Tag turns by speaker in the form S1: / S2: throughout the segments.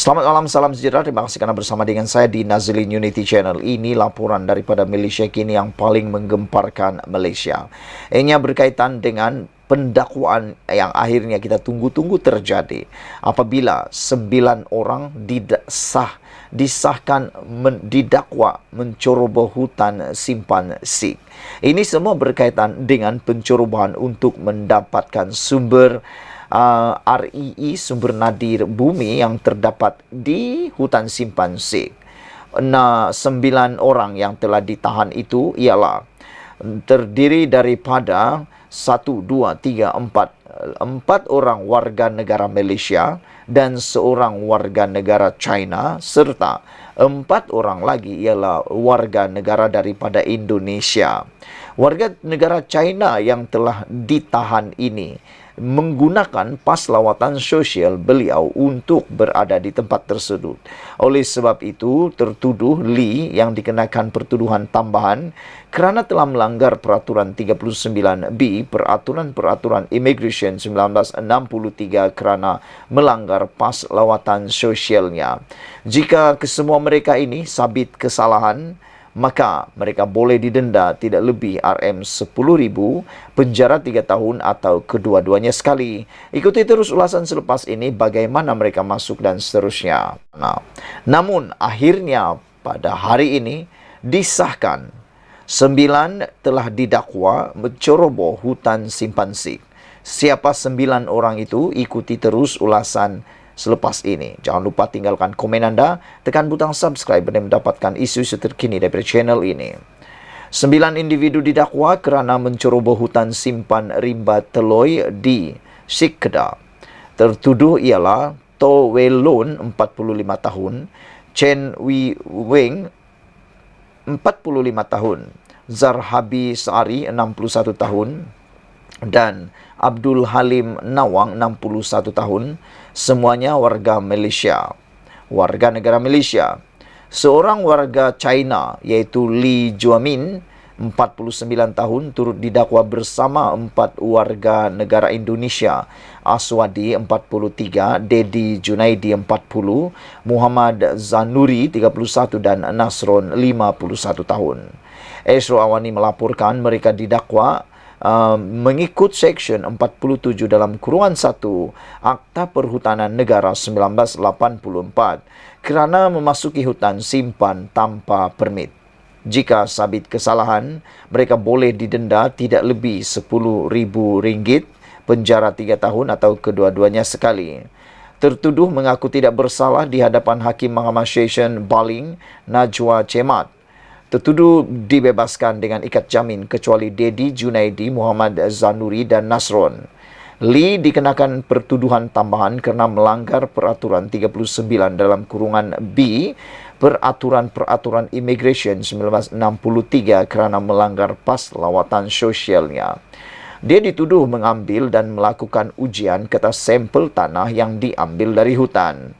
S1: Selamat malam, salam sejahtera. Terima kasih karena bersama dengan saya di Nazilin Unity Channel. Ini laporan daripada Malaysia kini yang paling menggemparkan Malaysia. Ianya berkaitan dengan pendakwaan yang akhirnya kita tunggu-tunggu terjadi. Apabila 9 orang disahkan didakwa menceroboh hutan simpan Sikh. Ini semua berkaitan dengan pencerobohan untuk mendapatkan sumber REE, sumber nadir bumi yang terdapat di hutan simpan Sikh. 9 orang yang telah ditahan itu ialah terdiri daripada 4 orang warga negara Malaysia dan seorang warga negara China, serta 4 orang lagi ialah warga negara daripada Indonesia. Warga negara China yang telah ditahan ini menggunakan pas lawatan sosial beliau untuk berada di tempat tersebut. Oleh sebab itu, tertuduh Lee yang dikenakan pertuduhan tambahan kerana telah melanggar peraturan 39B peraturan Immigration 1963 kerana melanggar pas lawatan sosialnya. Jika kesemua mereka ini sabit kesalahan, maka mereka boleh didenda tidak lebih RM10,000, penjara 3 tahun atau kedua-duanya sekali. Ikuti terus ulasan selepas ini bagaimana mereka masuk dan seterusnya. Namun akhirnya pada hari ini disahkan 9 telah didakwa menceroboh hutan simpan Sikh. Siapa 9 orang itu? Ikuti terus ulasan selepas ini. Jangan lupa tinggalkan komen anda, tekan butang subscribe dan mendapatkan isu-isu terkini dari channel ini. 9 individu didakwa kerana menceroboh hutan simpan rimba Teloi di Sikh Kedah. Tertuduh ialah To Wei Lon, 45 tahun, Chen Wei Weng, 45 tahun, Zarhabi Sari, 61 tahun, dan Abdul Halim Nawang, 61 tahun, semuanya warga Malaysia, warga negara Malaysia. Seorang warga China iaitu Li Juamin, 49 tahun, turut didakwa bersama 4 warga negara Indonesia, Aswadi 43, Dedi Junaidi 40, Muhammad Zanuri 31 dan Nasron 51 tahun. Esro Awani melaporkan mereka didakwa mengikut Seksyen 47 dalam kurungan 1 Akta Perhutanan Negara 1984 kerana memasuki hutan simpan tanpa permit. Jika sabit kesalahan, mereka boleh didenda tidak lebih RM10,000, penjara 3 tahun atau kedua-duanya sekali. Tertuduh mengaku tidak bersalah di hadapan Hakim Mahkamah Session Baling, Najwa Cemat. Tertuduh dibebaskan dengan ikat jamin kecuali Dedi Junaidi, Muhammad Zanuri dan Nasron. Lee dikenakan pertuduhan tambahan kerana melanggar peraturan 39 dalam kurungan B peraturan Immigration 1963 kerana melanggar pas lawatan sosialnya. Dia dituduh mengambil dan melakukan ujian ke atas sampel tanah yang diambil dari hutan.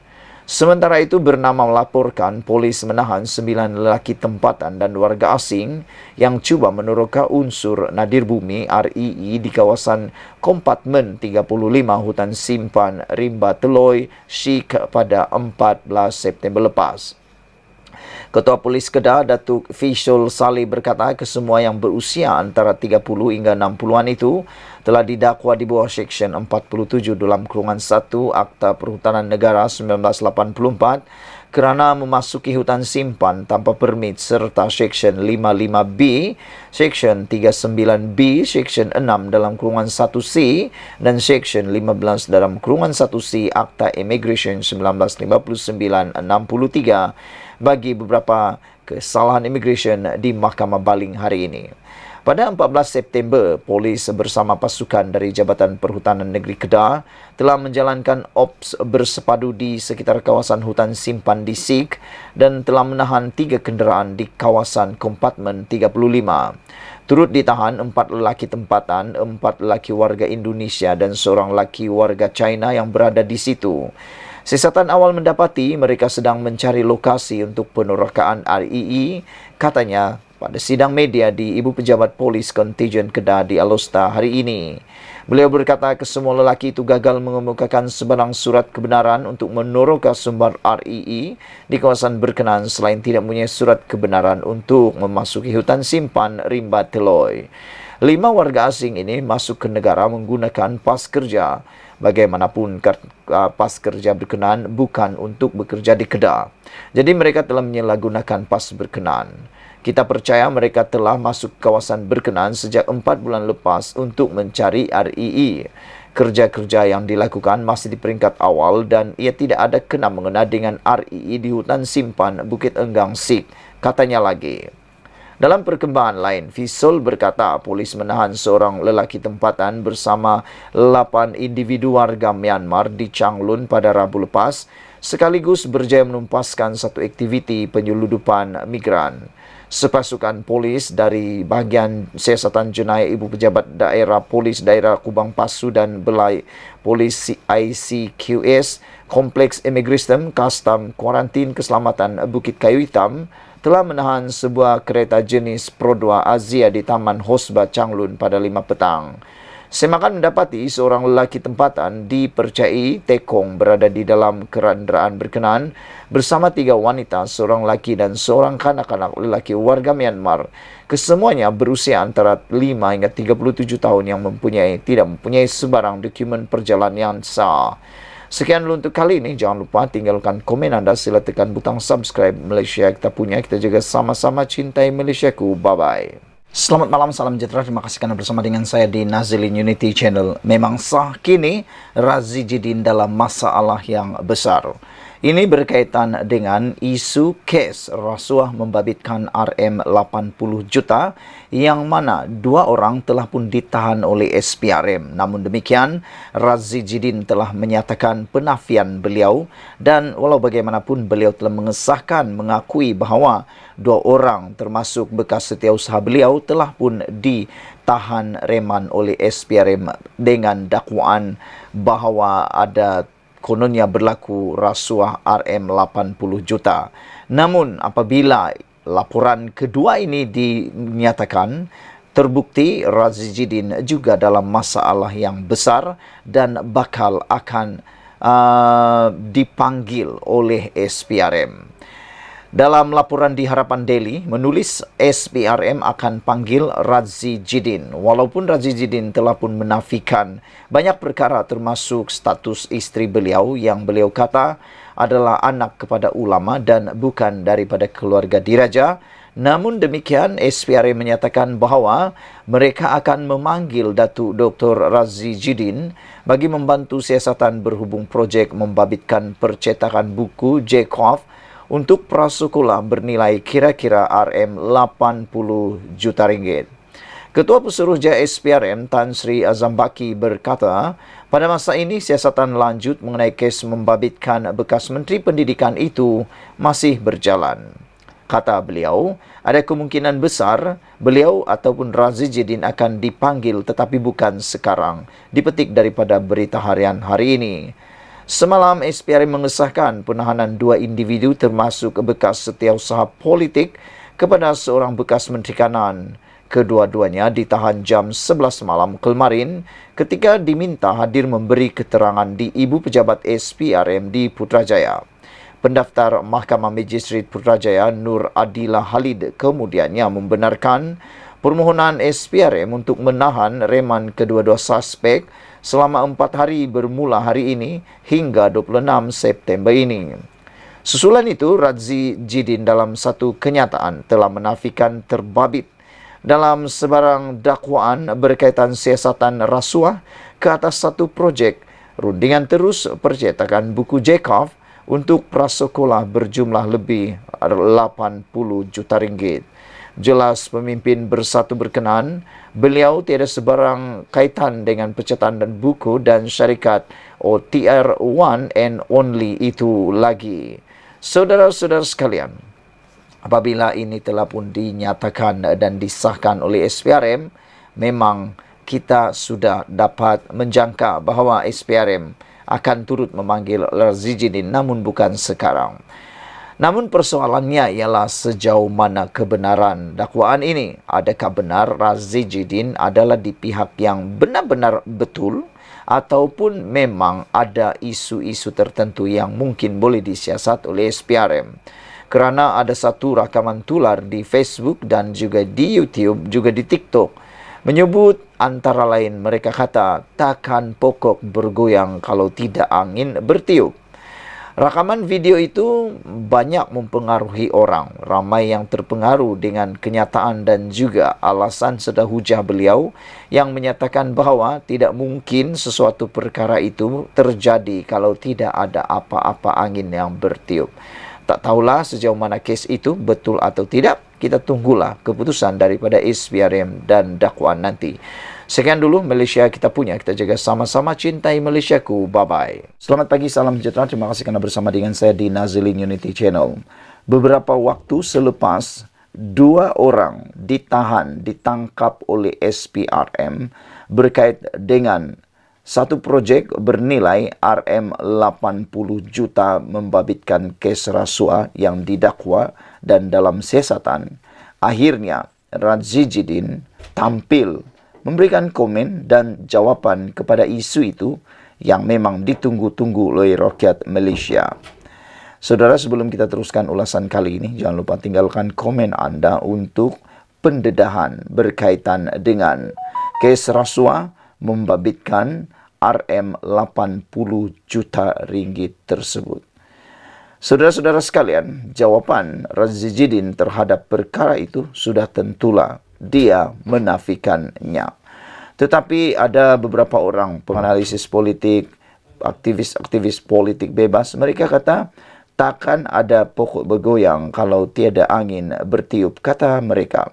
S1: Sementara itu, bernama melaporkan polis menahan 9 lelaki tempatan dan warga asing yang cuba meneroka unsur nadir bumi REE di kawasan kompartmen 35 hutan simpan rimba Teloi, Sikh pada 14 September lepas. Ketua Polis Kedah, Datuk Faisal Saleh berkata kesemua yang berusia antara 30 hingga 60-an itu telah didakwa di bawah Seksyen 47 dalam kurungan 1 Akta Perhutanan Negara 1984 kerana memasuki hutan simpan tanpa permit serta Seksyen 55B, Seksyen 39B, Seksyen 6 dalam kurungan 1C dan Seksyen 15 dalam kurungan 1C Akta Immigration 1959-63 bagi beberapa kesalahan immigration di Mahkamah Baling hari ini. Pada 14 September, polis bersama pasukan dari Jabatan Perhutanan Negeri Kedah telah menjalankan ops bersepadu di sekitar kawasan hutan simpan di Sikh dan telah menahan 3 kenderaan di kawasan kompartmen 35. Turut ditahan 4 lelaki tempatan, 4 lelaki warga Indonesia dan seorang lelaki warga China yang berada di situ. Siasatan awal mendapati mereka sedang mencari lokasi untuk penerokaan REE, katanya pada sidang media di Ibu Pejabat Polis Kontijen Kedah di Alosta hari ini. Beliau berkata kesemua lelaki itu gagal mengemukakan sebarang surat kebenaran untuk meneroka sumber REE di kawasan berkenaan selain tidak mempunyai surat kebenaran untuk memasuki hutan simpan rimba Teloi. 5 warga asing ini masuk ke negara menggunakan pas kerja. Bagaimanapun pas kerja berkenaan bukan untuk bekerja di Kedah. Jadi mereka telah menyalahgunakan pas berkenaan. Kita percaya mereka telah masuk kawasan berkenaan sejak 4 bulan lepas untuk mencari REE. Kerja-kerja yang dilakukan masih di peringkat awal dan ia tidak ada kena mengena dengan REE di hutan simpan Bukit Enggang Sik, katanya lagi. Dalam perkembangan lain, Fisul berkata polis menahan seorang lelaki tempatan bersama 8 individu warga Myanmar di Changlun pada Rabu lepas, sekaligus berjaya menumpaskan satu aktiviti penyeludupan migran. Sepasukan polis dari bahagian siasatan jenayah Ibu Pejabat Daerah Polis Daerah Kubang Pasu dan Belai Polis ICQS, Kompleks Imigresen, Kastam, Kuarantin Keselamatan Bukit Kayu Hitam telah menahan sebuah kereta jenis Pro 2 Azia di Taman Hosba Changlun pada 5 petang. Semakan mendapati seorang lelaki tempatan dipercayai tekong berada di dalam kenderaan berkenaan bersama 3 wanita, seorang lelaki dan seorang kanak-kanak lelaki warga Myanmar. Kesemuanya berusia antara 5 hingga 37 tahun yang tidak mempunyai sebarang dokumen perjalanan yang sah. Sekian dulu untuk kali ini. Jangan lupa tinggalkan komen anda, sila tekan butang subscribe. Malaysia kita punya, kita juga sama-sama cintai Malaysiaku. Bye-bye. Selamat malam, salam sejahtera. Terima kasih karena bersama dengan saya di Nazilin Unity Channel. Memang sah kini Razi Jidin dalam masalah yang besar. Ini berkaitan dengan isu kes rasuah membabitkan RM80 juta yang mana 2 orang telah pun ditahan oleh SPRM. Namun demikian, Razi Jidin telah menyatakan penafian beliau dan walau bagaimanapun beliau telah mengakui bahawa 2 orang termasuk bekas setiausaha beliau telah pun ditahan reman oleh SPRM dengan dakwaan bahawa ada kononnya berlaku rasuah RM80 juta. Namun apabila laporan kedua ini dinyatakan terbukti, Razi Jidin juga dalam masalah yang besar dan bakal akan dipanggil oleh SPRM. Dalam laporan di Harapan Daily, menulis SPRM akan panggil Razi Jidin. Walaupun Razi Jidin telah pun menafikan banyak perkara termasuk status isteri beliau yang beliau kata adalah anak kepada ulama dan bukan daripada keluarga diraja. Namun demikian, SPRM menyatakan bahawa mereka akan memanggil Datuk Dr. Razi Jidin bagi membantu siasatan berhubung projek membabitkan percetakan buku Jacob untuk prasekolah bernilai kira-kira RM80 juta ringgit. Ketua Pesuruhjaya SPRM Tan Sri Azam Baki berkata, pada masa ini siasatan lanjut mengenai kes membabitkan bekas Menteri Pendidikan itu masih berjalan. Kata beliau, ada kemungkinan besar beliau ataupun Razi Jidin akan dipanggil tetapi bukan sekarang, dipetik daripada berita harian hari ini. Semalam, SPRM mengesahkan penahanan 2 individu termasuk bekas setiausaha politik kepada seorang bekas Menteri Kanan. Kedua-duanya ditahan jam 11 malam kemarin ketika diminta hadir memberi keterangan di Ibu Pejabat SPRM di Putrajaya. Pendaftar Mahkamah Magistrate Putrajaya Nur Adila Halid kemudiannya membenarkan permohonan SPRM untuk menahan reman kedua-dua suspek selama 4 hari bermula hari ini hingga 26 September ini. Susulan itu, Razi Jidin dalam satu kenyataan telah menafikan terbabit dalam sebarang dakwaan berkaitan siasatan rasuah ke atas satu projek rundingan terus percetakan buku Jacob untuk prasekolah berjumlah lebih 80 juta ringgit. Jelas pemimpin bersatu berkenan, beliau tiada sebarang kaitan dengan pencetakan dan buku dan syarikat OTR One and Only itu lagi. Saudara-saudara sekalian, apabila ini telah pun dinyatakan dan disahkan oleh SPRM, memang kita sudah dapat menjangka bahawa SPRM akan turut memanggil Razi Jidin namun bukan sekarang. Namun persoalannya ialah sejauh mana kebenaran dakwaan ini. Adakah benar Razi Jidin adalah di pihak yang benar-benar betul, ataupun memang ada isu-isu tertentu yang mungkin boleh disiasat oleh SPRM. Kerana ada satu rakaman tular di Facebook dan juga di YouTube, juga di TikTok, menyebut antara lain mereka kata takkan pokok bergoyang kalau tidak angin bertiup. Rakaman video itu banyak mempengaruhi orang. Ramai yang terpengaruh dengan kenyataan dan juga alasan sedahujah beliau yang menyatakan bahawa tidak mungkin sesuatu perkara itu terjadi kalau tidak ada apa-apa angin yang bertiup. Tak tahulah sejauh mana kes itu betul atau tidak. Kita tunggulah keputusan daripada SPRM dan dakwaan nanti. Sekian dulu Malaysia kita punya. Kita jaga sama-sama, cintai Malaysiaku. Bye-bye. Selamat pagi, salam sejahtera. Terima kasih kerana bersama dengan saya di Nazilin Unity Channel. Beberapa waktu selepas, 2 orang ditangkap oleh SPRM berkait dengan satu projek bernilai RM80 juta membabitkan kes rasuah yang didakwa dan dalam siasatan. Akhirnya, Razi Jidin tampil memberikan komen dan jawapan kepada isu itu yang memang ditunggu-tunggu oleh rakyat Malaysia. Saudara, sebelum kita teruskan ulasan kali ini, jangan lupa tinggalkan komen anda untuk pendedahan berkaitan dengan kes rasuah membabitkan RM80 juta ringgit tersebut. Saudara-saudara sekalian, jawapan Razi Jidin terhadap perkara itu sudah tentulah dia menafikannya. Tetapi ada beberapa orang penganalisis politik, aktivis-aktivis politik bebas, mereka kata takkan ada pokok bergoyang kalau tiada angin bertiup, kata mereka.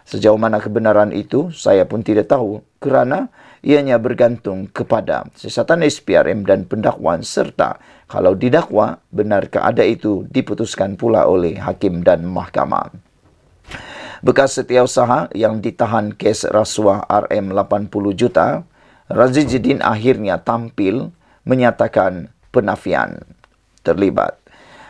S1: Sejauh mana kebenaran itu, saya pun tidak tahu kerana ianya bergantung kepada siasatan SPRM dan pendakwaan, serta kalau didakwa, benarkah ada itu diputuskan pula oleh hakim dan mahkamah. Bekas setiausaha yang ditahan kes rasuah RM80 juta, Razi Jidin akhirnya tampil menyatakan penafian terlibat.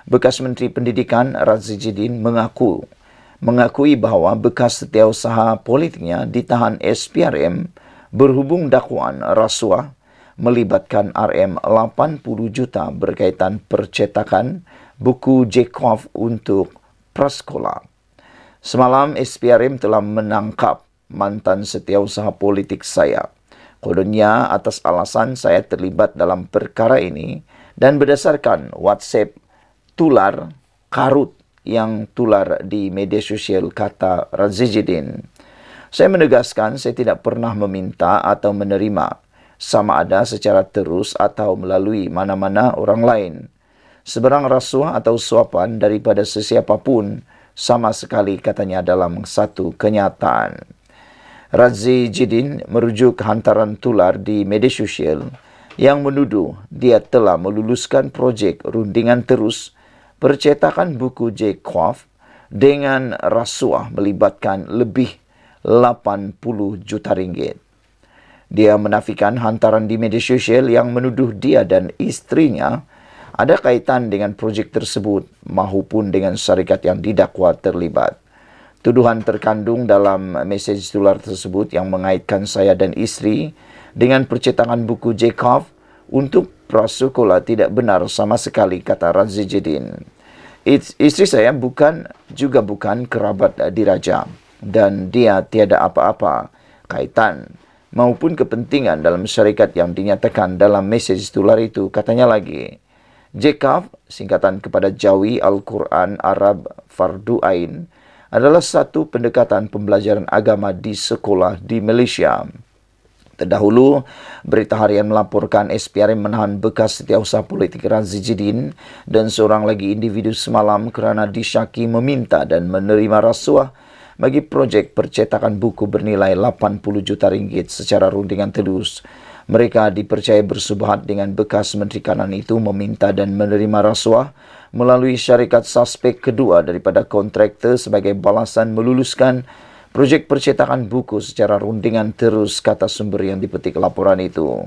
S1: Bekas Menteri Pendidikan Razi Jidin mengakui bahawa bekas setiausaha politiknya ditahan SPRM berhubung dakwaan rasuah melibatkan RM80 juta berkaitan percetakan buku Jekov untuk prasekolah. Semalam, SPRM telah menangkap mantan setiausaha politik saya. Kononnya atas alasan saya terlibat dalam perkara ini dan berdasarkan WhatsApp tular karut yang tular di media sosial, kata Razi Jidin. Saya menegaskan saya tidak pernah meminta atau menerima sama ada secara terus atau melalui mana-mana orang lain sebarang rasuah atau suapan daripada sesiapa pun sama sekali, katanya dalam satu kenyataan. Razi Jidin merujuk hantaran tular di media sosial yang menuduh dia telah meluluskan projek rundingan terus percetakan buku Jekov dengan rasuah melibatkan lebih 80 juta ringgit. Dia menafikan hantaran di media sosial yang menuduh dia dan istrinya ada kaitan dengan projek tersebut maupun dengan syarikat yang didakwa terlibat. Tuduhan terkandung dalam mesej tular tersebut yang mengaitkan saya dan istri dengan percetakan buku Jekov untuk prasekolah tidak benar sama sekali, kata Razi Jidin. Istri saya bukan kerabat diraja dan dia tiada apa-apa kaitan maupun kepentingan dalam syarikat yang dinyatakan dalam mesej tular itu, katanya lagi. Jekov, singkatan kepada Jawi Al-Quran Arab Fardu Ain, adalah satu pendekatan pembelajaran agama di sekolah di Malaysia. Terdahulu, Berita Harian melaporkan SPRM menahan bekas setiausaha politik Razi Jidin dan seorang lagi individu semalam kerana disyaki meminta dan menerima rasuah bagi projek percetakan buku bernilai 80 juta ringgit secara rundingan telus. Mereka dipercaya bersubahat dengan bekas Menteri Kanan itu meminta dan menerima rasuah melalui syarikat suspek kedua daripada kontraktor sebagai balasan meluluskan projek percetakan buku secara rundingan terus, kata sumber yang dipetik laporan itu.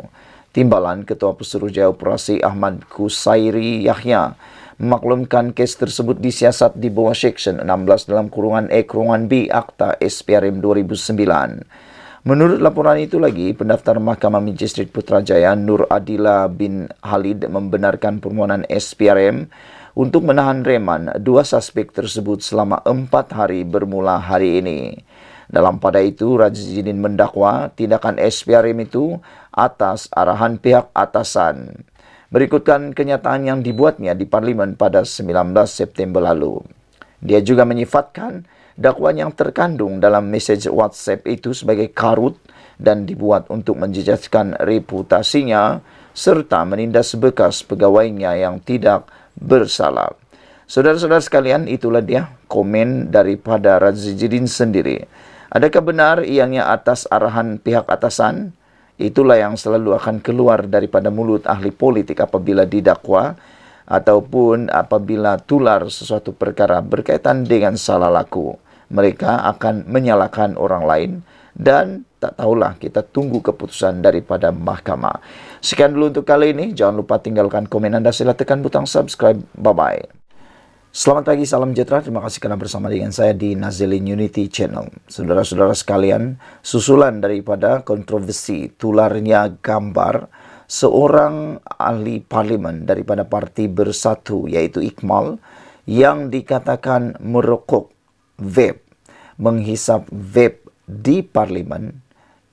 S1: Timbalan Ketua Pesuruhjaya Operasi Ahmad Kusairi Yahya memaklumkan kes tersebut disiasat di bawah Section 16 dalam kurungan E kurungan B Akta SPRM 2009. Menurut laporan itu lagi, pendaftar Mahkamah Magistrate Putrajaya Nur Adila bin Halid membenarkan permohonan SPRM untuk menahan reman dua suspek tersebut selama 4 hari bermula hari ini. Dalam pada itu, Razidin mendakwa tindakan SPRM itu atas arahan pihak atasan. Berikutkan kenyataan yang dibuatnya di Parlimen pada 19 September lalu. Dia juga menyifatkan dakwaan yang terkandung dalam mesej WhatsApp itu sebagai karut dan dibuat untuk menjejaskan reputasinya serta menindas bekas pegawainya yang tidak bersalah. Saudara-saudara sekalian, itulah dia komen daripada Razidin sendiri. Adakah benar ianya atas arahan pihak atasan? Itulah yang selalu akan keluar daripada mulut ahli politik apabila didakwa ataupun apabila tular sesuatu perkara berkaitan dengan salah laku. Mereka akan menyalahkan orang lain dan tak tahulah, kita tunggu keputusan daripada mahkamah. Sekian dulu untuk kali ini. Jangan lupa tinggalkan komen anda, sila tekan butang subscribe. Bye-bye. Selamat pagi, salam sejahtera. Terima kasih kerana bersama dengan saya di Nazilin Unity Channel. Saudara-saudara sekalian, susulan daripada kontroversi tularnya gambar seorang ahli parlimen daripada Parti Bersatu, yaitu Ikmal, yang dikatakan merokok vape, menghisap vape di parlimen.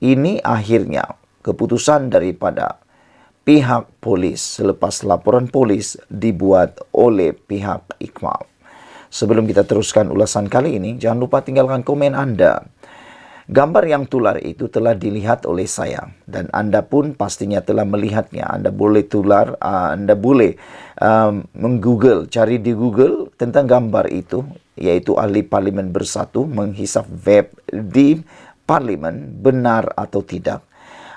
S1: Ini akhirnya keputusan daripada pihak polis selepas laporan polis dibuat oleh pihak Ikmal. Sebelum kita teruskan ulasan kali ini, jangan lupa tinggalkan komen anda. Gambar yang tular itu telah dilihat oleh saya dan anda pun pastinya telah melihatnya. Anda boleh anda boleh menggoogle, cari di Google tentang gambar itu, yaitu ahli parlimen bersatu menghisap vape di parlimen, benar atau tidak.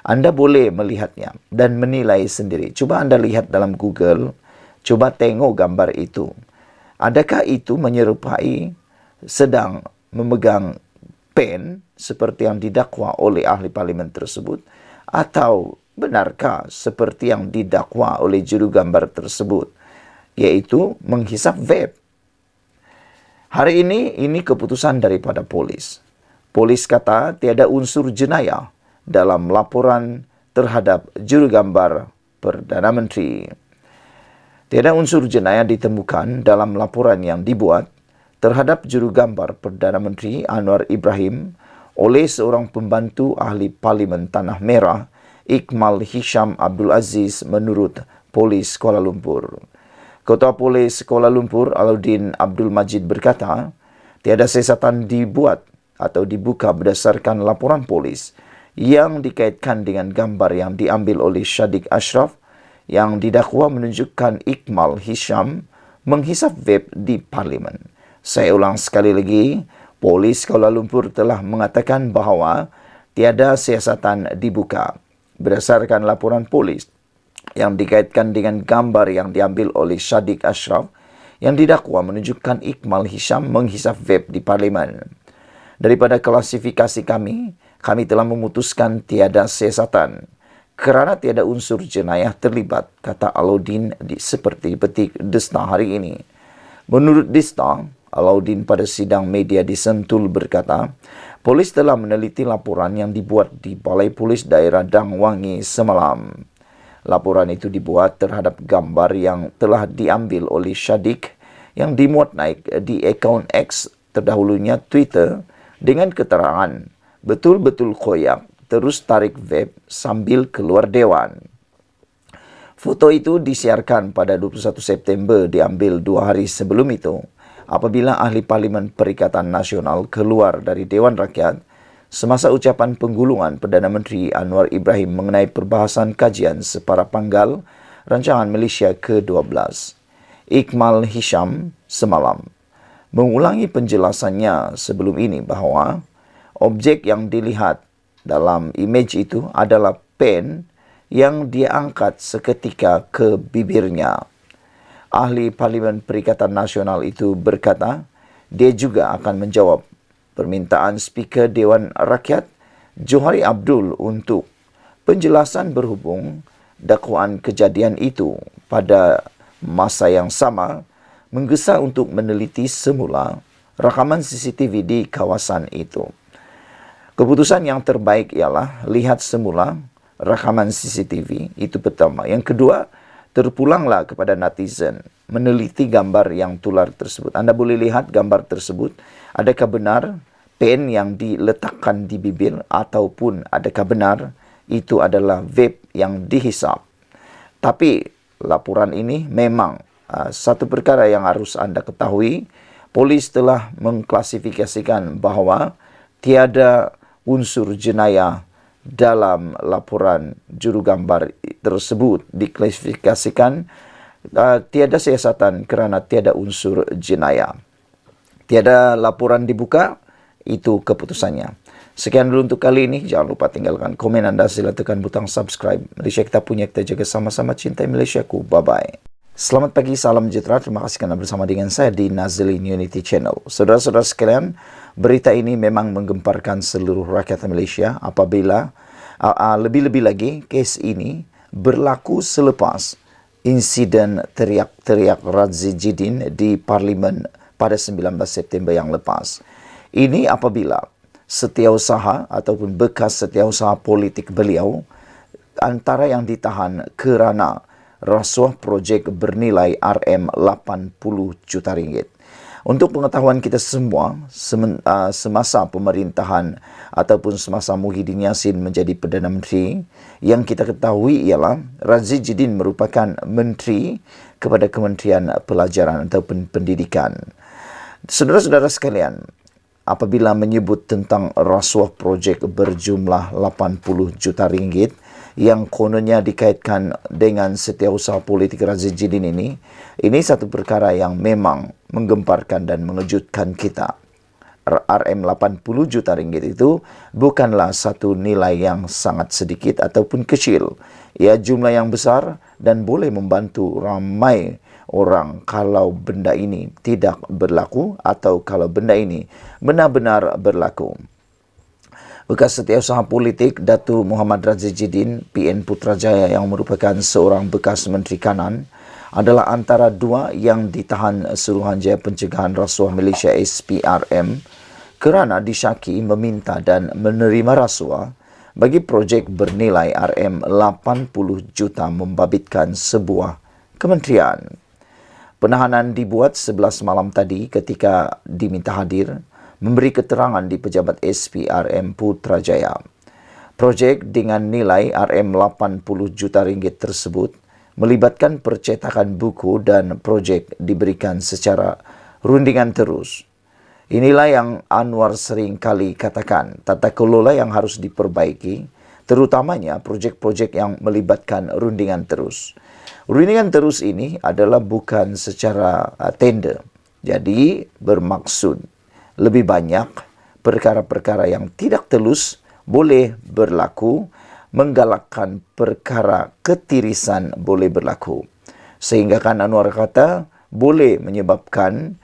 S1: Anda boleh melihatnya dan menilai sendiri. Coba anda lihat dalam Google, coba tengok gambar itu. Adakah itu menyerupai sedang memegang pen seperti yang didakwa oleh ahli parlimen tersebut? Atau benarkah seperti yang didakwa oleh juru gambar tersebut, yaitu menghisap vape? Hari ini keputusan daripada polis. Polis kata tiada unsur jenayah dalam laporan terhadap juru gambar Perdana Menteri. Tiada unsur jenayah ditemukan dalam laporan yang dibuat terhadap juru gambar Perdana Menteri Anwar Ibrahim oleh seorang pembantu ahli parlimen Tanah Merah, Ikmal Hisham Abdul Aziz, menurut polis Kuala Lumpur. Ketua Polis Kuala Lumpur, Alauddin Abdul Majid, berkata, tiada siasatan dibuat atau dibuka berdasarkan laporan polis yang dikaitkan dengan gambar yang diambil oleh Shadiq Ashraf yang didakwa menunjukkan Ikmal Hisham menghisap vape di parlimen. Saya ulang sekali lagi, polis Kuala Lumpur telah mengatakan bahawa tiada siasatan dibuka berdasarkan laporan polis yang dikaitkan dengan gambar yang diambil oleh Shadiq Ashraf yang didakwa menunjukkan Ikmal Hisham menghisap vape di parlimen. Daripada klasifikasi kami telah memutuskan tiada siasatan kerana tiada unsur jenayah terlibat, kata Alauddin seperti petik Desta hari ini. Menurut Desta, Alauddin pada sidang media di Sentul berkata, polis telah meneliti laporan yang dibuat di Balai Polis Daerah Dang Wangi semalam. Laporan itu dibuat terhadap gambar yang telah diambil oleh Shadiq yang dimuat naik di akaun X, terdahulunya Twitter, dengan keterangan betul-betul koyak terus tarik vape sambil keluar dewan. Foto itu disiarkan pada 21 September, diambil 2 hari sebelum itu apabila ahli Parlimen Perikatan Nasional keluar dari Dewan Rakyat semasa ucapan penggulungan Perdana Menteri Anwar Ibrahim mengenai perbahasan kajian separa panggal rancangan Malaysia ke-12. Ikmal Hisham semalam mengulangi penjelasannya sebelum ini bahawa objek yang dilihat dalam imej itu adalah pen yang dia angkat seketika ke bibirnya. Ahli Parlimen Perikatan Nasional itu berkata, dia juga akan menjawab permintaan Speaker Dewan Rakyat Johari Abdul untuk penjelasan berhubung dakwaan kejadian itu pada masa yang sama menggesa untuk meneliti semula rakaman CCTV di kawasan itu. Keputusan yang terbaik ialah lihat semula rakaman CCTV, itu pertama. Yang kedua, terpulanglah kepada netizen meneliti gambar yang tular tersebut. Anda boleh lihat gambar tersebut, adakah benar pen yang diletakkan di bibir ataupun adakah benar itu adalah vape yang dihisap. Tapi laporan ini memang satu perkara yang harus Anda ketahui. Polis telah mengklasifikasikan bahawa tiada unsur jenayah dalam laporan jurugambar tersebut. Diklasifikasikan tiada siasatan kerana tiada unsur jenayah. Tiada laporan dibuka, itu keputusannya. Sekian dulu untuk kali ini. Jangan lupa tinggalkan komen Anda. Sila tekan butang subscribe. Malaysia kita punya, kita jaga sama-sama. Cintai Malaysiaku. Bye-bye. Selamat pagi, salam sejahtera. Terima kasih kerana bersama dengan saya di Nazlin Unity Channel. Saudara-saudara sekalian, berita ini memang menggemparkan seluruh rakyat Malaysia apabila lebih-lebih lagi kes ini berlaku selepas insiden teriak-teriak Radzi Jidin di Parlimen pada 19 September yang lepas. Ini apabila setiausaha ataupun bekas setiausaha politik beliau antara yang ditahan kerana rasuah projek bernilai RM80 juta ringgit. Untuk pengetahuan kita semua, semasa pemerintahan ataupun semasa Muhyiddin Yassin menjadi Perdana Menteri, yang kita ketahui ialah Radzi Jidin merupakan menteri kepada Kementerian Pelajaran ataupun Pendidikan. Saudara-saudara sekalian, apabila menyebut tentang rasuah projek berjumlah 80 juta ringgit yang kononnya dikaitkan dengan setiausaha politik Radzi Jidin ini satu perkara yang memang menggemparkan dan mengejutkan kita. RM80 juta ringgit itu bukanlah satu nilai yang sangat sedikit ataupun kecil. Ia jumlah yang besar dan boleh membantu ramai orang kalau benda ini tidak berlaku atau kalau benda ini benar-benar berlaku. Bekas setiausaha politik Datuk Muhammad Radzi Jidin, PN Putrajaya yang merupakan seorang bekas Menteri Kanan, adalah antara dua yang ditahan Suruhanjaya Pencegahan Rasuah Malaysia SPRM kerana disyaki meminta dan menerima rasuah bagi projek bernilai RM80 juta membabitkan sebuah kementerian. Penahanan dibuat 11 malam tadi ketika diminta hadir memberi keterangan di pejabat SPRM Putrajaya. Projek dengan nilai RM80 juta ringgit tersebut melibatkan percetakan buku dan projek diberikan secara rundingan terus. Inilah yang Anwar sering kali katakan, tata kelola yang harus diperbaiki, terutamanya projek-projek yang melibatkan rundingan terus. Rundingan terus ini adalah bukan secara tender. Jadi bermaksud lebih banyak perkara-perkara yang tidak telus boleh berlaku, menggalakkan perkara ketirisan boleh berlaku. Sehingga kan Anwar kata boleh menyebabkan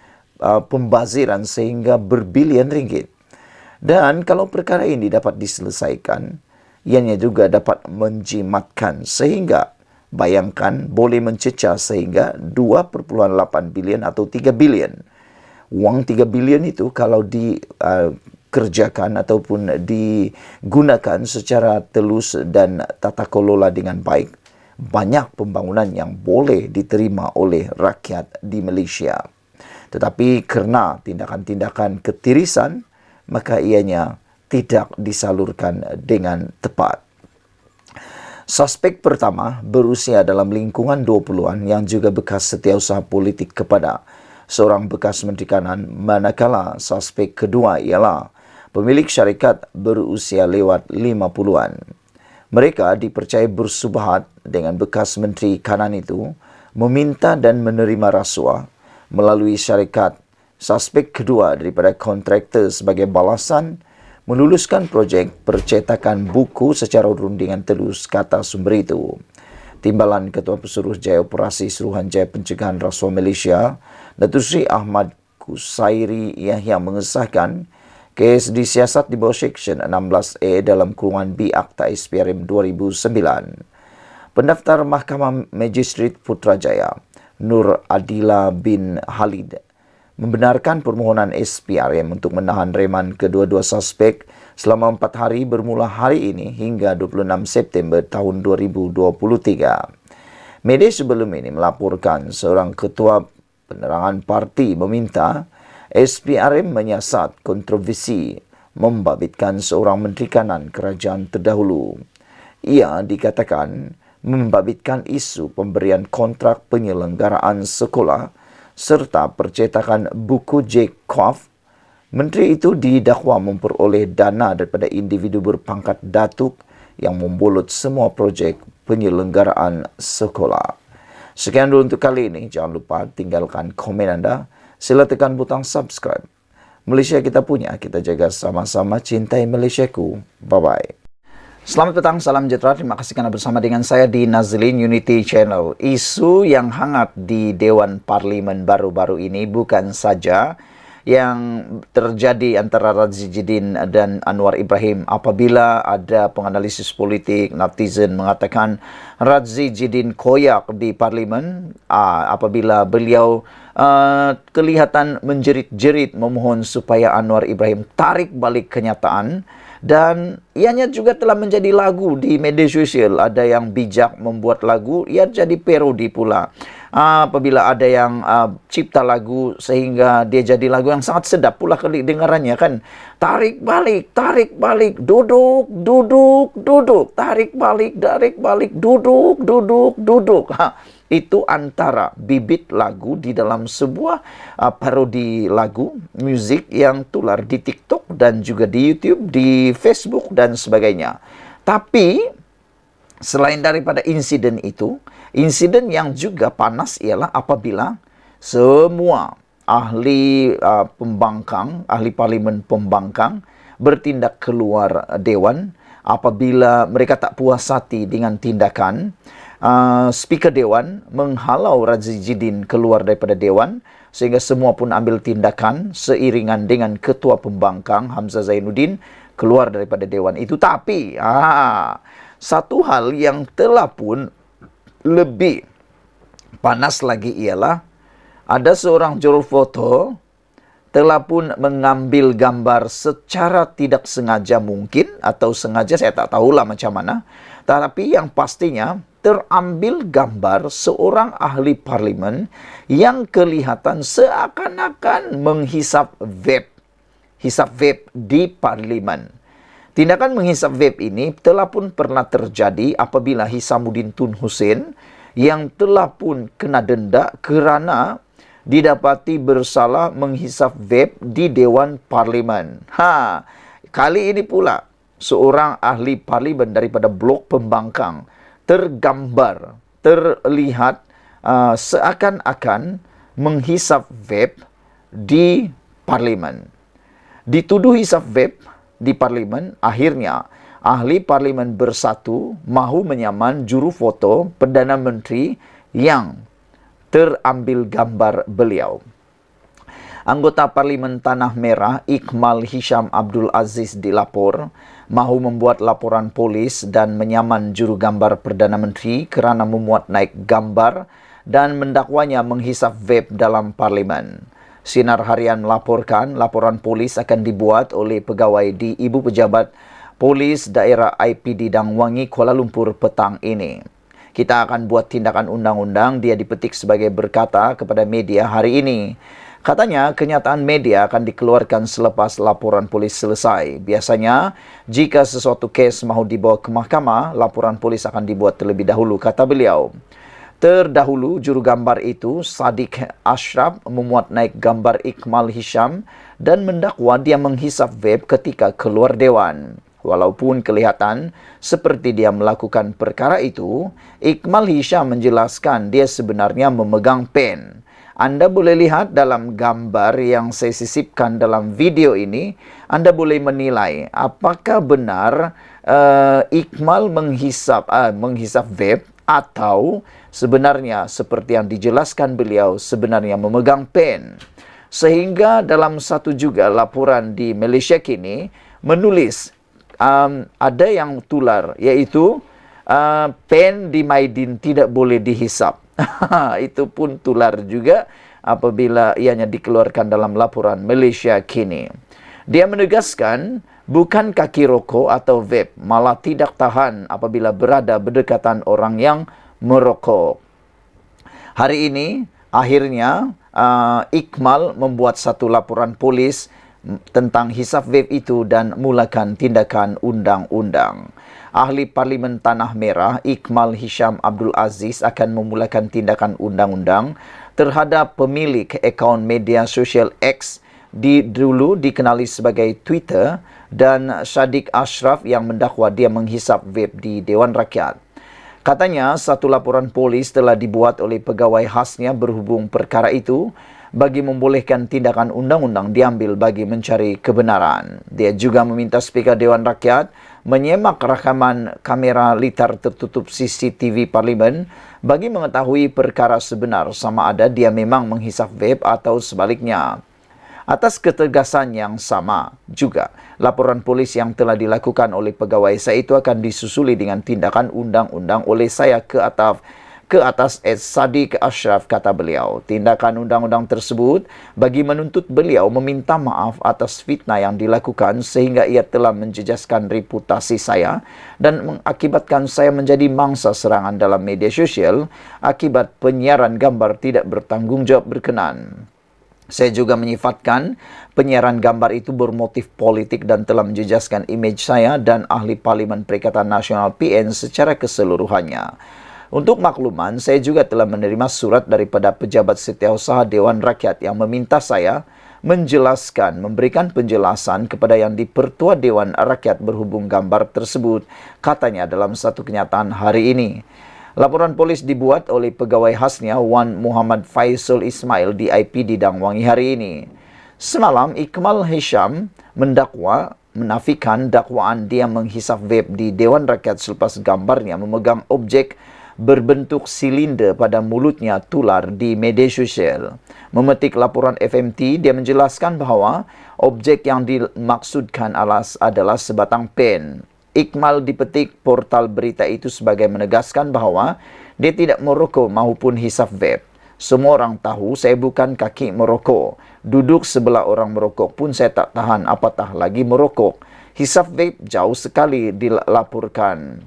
S1: pembaziran sehingga berbilion ringgit. Dan kalau perkara ini dapat diselesaikan, ianya juga dapat menjimatkan sehingga bayangkan boleh mencecah sehingga 2.8 bilion atau 3 bilion. Wang 3 bilion itu kalau dikerjakan ataupun digunakan secara telus dan tata kelola dengan baik, banyak pembangunan yang boleh diterima oleh rakyat di Malaysia. Tetapi kerana tindakan-tindakan ketirisan, maka ianya tidak disalurkan dengan tepat. Suspek pertama berusia dalam lingkungan 20-an yang juga bekas setiausaha politik kepada seorang bekas Menteri Kanan, manakala suspek kedua ialah pemilik syarikat berusia lewat 50-an. Mereka dipercayai bersubahat dengan bekas Menteri Kanan itu meminta dan menerima rasuah melalui syarikat. Suspek kedua daripada kontraktor sebagai balasan meluluskan projek percetakan buku secara rundingan telus, kata sumber itu. Timbalan Ketua Pesuruh Jaya Operasi Suruhanjaya Pencegahan Rasuah Malaysia, Datuk Seri Ahmad Kusairi Yahya mengesahkan kes disiasat di bawah Seksyen 16A dalam kurungan B Akta SPRM 2009. Pendaftar Mahkamah Magistrate Putrajaya, Nur Adila bin Halid membenarkan permohonan SPRM untuk menahan reman kedua-dua suspek selama 4 hari bermula hari ini hingga 26 September tahun 2023. Media sebelum ini melaporkan seorang ketua penerangan parti meminta SPRM menyiasat kontroversi membabitkan seorang Menteri Kanan kerajaan terdahulu. Ia dikatakan membabitkan isu pemberian kontrak penyelenggaraan sekolah serta percetakan buku Jacob. Menteri itu didakwa memperoleh dana daripada individu berpangkat datuk yang membulut semua projek penyelenggaraan sekolah. Sekian dulu untuk kali ini. Jangan lupa tinggalkan komen anda. Sila tekan butang subscribe. Malaysia kita punya, kita jaga sama-sama, cintai Malaysiaku. Bye-bye. Selamat petang, salam sejahtera. Terima kasih kerana bersama dengan saya di Nazlin Unity Channel. Isu yang hangat di Dewan Parlimen baru-baru ini bukan saja yang terjadi antara Radzi Jidin dan Anwar Ibrahim. Apabila ada penganalisis politik, netizen mengatakan Radzi Jidin koyak di Parlimen apabila beliau kelihatan menjerit-jerit memohon supaya Anwar Ibrahim tarik balik kenyataan. Dan ianya juga telah menjadi lagu di media sosial. Ada yang bijak membuat lagu, ia jadi parodi pula. Apabila ada yang cipta lagu sehingga dia jadi lagu yang sangat sedap pula kedengarannya kan. Tarik balik, duduk, duduk, duduk. Tarik balik, duduk, duduk, duduk. Itu antara bibit lagu di dalam sebuah parodi lagu, musik yang tular di TikTok dan juga di YouTube, di Facebook dan sebagainya. Tapi selain daripada insiden itu, insiden yang juga panas ialah apabila semua ahli pembangkang, ahli parlimen pembangkang bertindak keluar dewan apabila mereka tak puas hati dengan tindakan Speaker Dewan menghalau Radzi Jidin keluar daripada Dewan sehingga semua pun ambil tindakan seiringan dengan Ketua Pembangkang Hamzah Zainuddin keluar daripada Dewan itu. Tapi satu hal yang telah pun lebih panas lagi ialah ada seorang juru foto telah pun mengambil gambar secara tidak sengaja mungkin atau sengaja, saya tak tahulah macam mana. Tapi yang pastinya terambil gambar seorang ahli parlimen yang kelihatan seakan-akan menghisap vape. Hisap vape di parlimen. Tindakan menghisap vape ini telah pun pernah terjadi apabila Hisamuddin Tun Hussein yang telah pun kena denda kerana didapati bersalah menghisap vape di Dewan Parlimen. Kali ini pula seorang ahli parlimen daripada blok pembangkang tergambar, terlihat seakan-akan menghisap vape di parlimen. Dituduh hisap vape di parlimen, akhirnya ahli parlimen bersatu mahu menyaman juru foto Perdana Menteri yang terambil gambar beliau. Anggota Parlimen Tanah Merah Iqmal Hisham Abdul Aziz dilapor mahu membuat laporan polis dan menyaman juru gambar Perdana Menteri kerana memuat naik gambar dan mendakwanya menghisap vape dalam Parlimen. Sinar Harian melaporkan laporan polis akan dibuat oleh pegawai di Ibu Pejabat Polis Daerah IPD Dangwangi, Kuala Lumpur petang ini. Kita akan buat tindakan undang-undang, dia dipetik sebagai berkata kepada media hari ini. Katanya, kenyataan media akan dikeluarkan selepas laporan polis selesai. Biasanya, jika sesuatu kes mahu dibawa ke mahkamah, laporan polis akan dibuat terlebih dahulu, kata beliau. Terdahulu, juru gambar itu, Sadiq Ashraf, memuat naik gambar Iqmal Hisham dan mendakwa dia menghisap vape ketika keluar dewan. Walaupun kelihatan seperti dia melakukan perkara itu, Iqmal Hisham menjelaskan dia sebenarnya memegang pen. Anda boleh lihat dalam gambar yang saya sisipkan dalam video ini, Anda boleh menilai apakah benar Iqmal menghisap vape atau sebenarnya seperti yang dijelaskan beliau sebenarnya memegang pen. Sehingga dalam satu juga laporan di Malaysia kini menulis ada yang tular, yaitu pen di Maidin tidak boleh dihisap. Itu pun tular juga apabila ianya dikeluarkan dalam laporan Malaysia kini. Dia menegaskan, bukan kaki rokok atau vape, malah tidak tahan apabila berada berdekatan orang yang merokok. Hari ini, akhirnya, Iqmal membuat satu laporan polis tentang hisap vape itu dan mulakan tindakan undang-undang. Ahli Parlimen Tanah Merah, Iqmal Hisham Abdul Aziz akan memulakan tindakan undang-undang terhadap pemilik akaun media sosial X dulu dikenali sebagai Twitter dan Shadiq Ashraf yang mendakwa dia menghisap vape di Dewan Rakyat. Katanya, satu laporan polis telah dibuat oleh pegawai khasnya berhubung perkara itu bagi membolehkan tindakan undang-undang diambil bagi mencari kebenaran. Dia juga meminta Speaker Dewan Rakyat menyemak rakaman kamera litar tertutup CCTV Parlimen bagi mengetahui perkara sebenar sama ada dia memang menghisap vape atau sebaliknya. Atas ketegasan yang sama juga, laporan polis yang telah dilakukan oleh pegawai saya itu akan disusuli dengan tindakan undang-undang oleh saya ke atas Shadiq Ashraf, kata beliau. Tindakan undang-undang tersebut bagi menuntut beliau meminta maaf atas fitnah yang dilakukan sehingga ia telah menjejaskan reputasi saya dan mengakibatkan saya menjadi mangsa serangan dalam media sosial akibat penyiaran gambar tidak bertanggungjawab berkenan. Saya juga menyifatkan penyiaran gambar itu bermotif politik dan telah menjejaskan imej saya dan ahli Parlimen Perikatan Nasional PN secara keseluruhannya. Untuk makluman, saya juga telah menerima surat daripada pejabat setiausaha Dewan Rakyat yang meminta saya memberikan penjelasan kepada yang di-Pertua Dewan Rakyat berhubung gambar tersebut, katanya dalam satu kenyataan hari ini. Laporan polis dibuat oleh pegawai khasnya Wan Muhammad Faisal Ismail di IPD Dangwangi hari ini. Semalam, Iqmal Hisham menafikan dakwaan dia menghisap vape di Dewan Rakyat selepas gambarnya memegang objek berbentuk silinder pada mulutnya tular di media sosial. Memetik laporan FMT, dia menjelaskan bahawa objek yang dimaksudkan adalah sebatang pen. Iqmal dipetik portal berita itu sebagai menegaskan bahawa dia tidak merokok maupun hisap vape. Semua orang tahu saya bukan kaki merokok. Duduk sebelah orang merokok pun saya tak tahan, apatah lagi merokok. Hisap vape jauh sekali dilaporkan.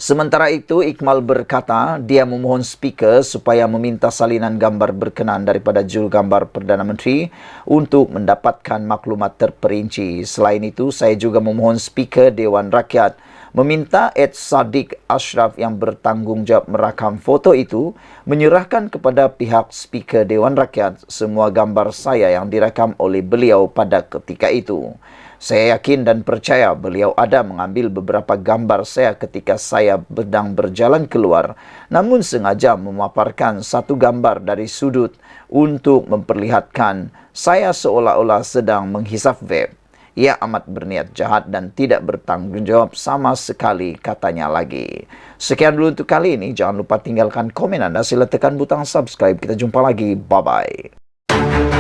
S1: Sementara itu, Iqmal berkata dia memohon speaker supaya meminta salinan gambar berkenan daripada jurugambar Perdana Menteri untuk mendapatkan maklumat terperinci. Selain itu, saya juga memohon speaker Dewan Rakyat meminta Shadiq Ashraf yang bertanggungjawab merakam foto itu menyerahkan kepada pihak speaker Dewan Rakyat semua gambar saya yang direkam oleh beliau pada ketika itu. Saya yakin dan percaya beliau ada mengambil beberapa gambar saya ketika saya sedang berjalan keluar, namun sengaja memaparkan satu gambar dari sudut untuk memperlihatkan saya seolah-olah sedang menghisap vape. Ia amat berniat jahat dan tidak bertanggungjawab sama sekali, katanya lagi. Sekian dulu untuk kali ini. Jangan lupa tinggalkan komen Anda. Sila tekan butang subscribe. Kita jumpa lagi. Bye-bye.